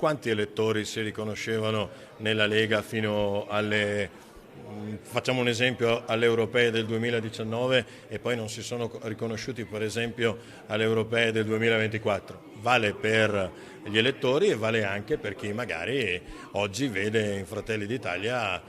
Quanti elettori si riconoscevano nella Lega fino facciamo un esempio, alle europee del 2019 e poi non si sono riconosciuti per esempio alle europee del 2024. Vale per gli elettori e vale anche per chi magari oggi vede in Fratelli d'Italia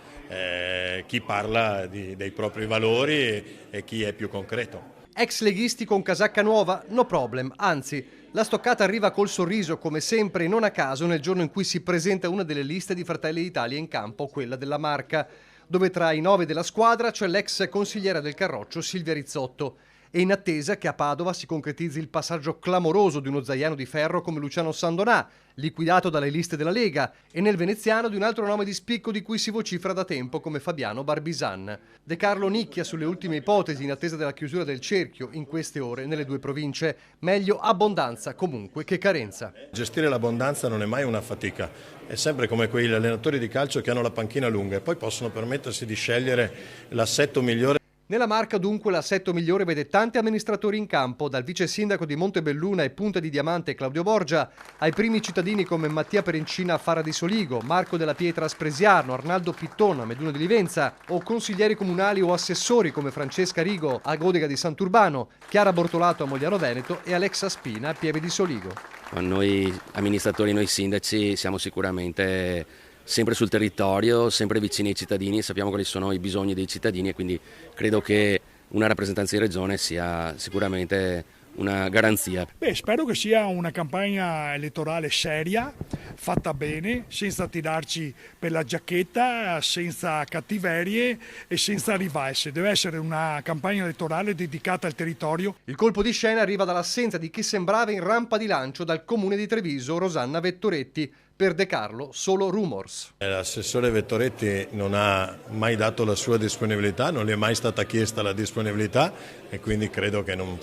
chi parla dei propri valori e chi è più concreto. Ex leghisti con casacca nuova? No problem, anzi, la stoccata arriva col sorriso come sempre e non a caso nel giorno in cui si presenta una delle liste di Fratelli d'Italia in campo, quella della Marca, dove tra i 9 della squadra c'è l'ex consigliera del Carroccio Silvia Rizzotto. E in attesa che a Padova si concretizzi il passaggio clamoroso di uno zaino di ferro come Luciano Sandonà, liquidato dalle liste della Lega, e nel veneziano di un altro nome di spicco di cui si vocifera da tempo come Fabiano Barbisan. De Carlo nicchia sulle ultime ipotesi in attesa della chiusura del cerchio in queste ore nelle due province. Meglio abbondanza comunque che carenza. Gestire l'abbondanza non è mai una fatica, è sempre come quegli allenatori di calcio che hanno la panchina lunga e poi possono permettersi di scegliere l'assetto migliore. Nella Marca dunque l'assetto migliore vede tanti amministratori in campo, dal vice sindaco di Montebelluna e Punta di Diamante Claudio Borgia, ai primi cittadini come Mattia Perencina a Fara di Soligo, Marco della Pietra a Spresiano, Arnaldo Pittona a Meduno di Livenza, o consiglieri comunali o assessori come Francesca Rigo a Godega di Sant'Urbano, Chiara Bortolato a Mogliano Veneto e Alexa Spina a Pieve di Soligo. Noi amministratori, noi sindaci siamo sicuramente sempre sul territorio, sempre vicini ai cittadini e sappiamo quali sono i bisogni dei cittadini e quindi credo che una rappresentanza in regione sia sicuramente una garanzia. Spero che sia una campagna elettorale seria, fatta bene, senza tirarci per la giacchetta, senza cattiverie e senza rivalse. Deve essere una campagna elettorale dedicata al territorio. Il colpo di scena arriva dall'assenza di chi sembrava in rampa di lancio dal comune di Treviso, Rosanna Vettoretti. Per De Carlo solo rumors. L'assessore Vettoretti non ha mai dato la sua disponibilità, non gli è mai stata chiesta la disponibilità e quindi credo che non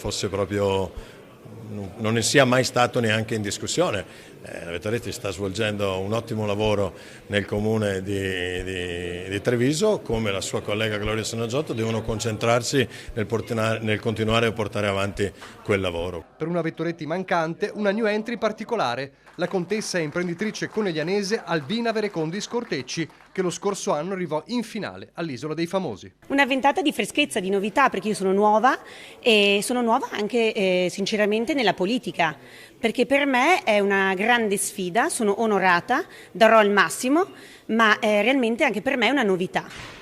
ne sia mai stato neanche in discussione. Vettoretti sta svolgendo un ottimo lavoro nel comune di Treviso, come la sua collega Gloria Sanaggiotto devono concentrarsi nel continuare a portare avanti quel lavoro. Per una Vettoretti mancante, una new entry particolare, la contessa e imprenditrice coneglianese Albina Verecondi Scortecci, che lo scorso anno arrivò in finale all'Isola dei Famosi. Una ventata di freschezza, di novità, perché io sono nuova e sono nuova anche sinceramente nella politica, perché per me è una grande sfida, sono onorata, darò il massimo, ma realmente anche per me è una novità.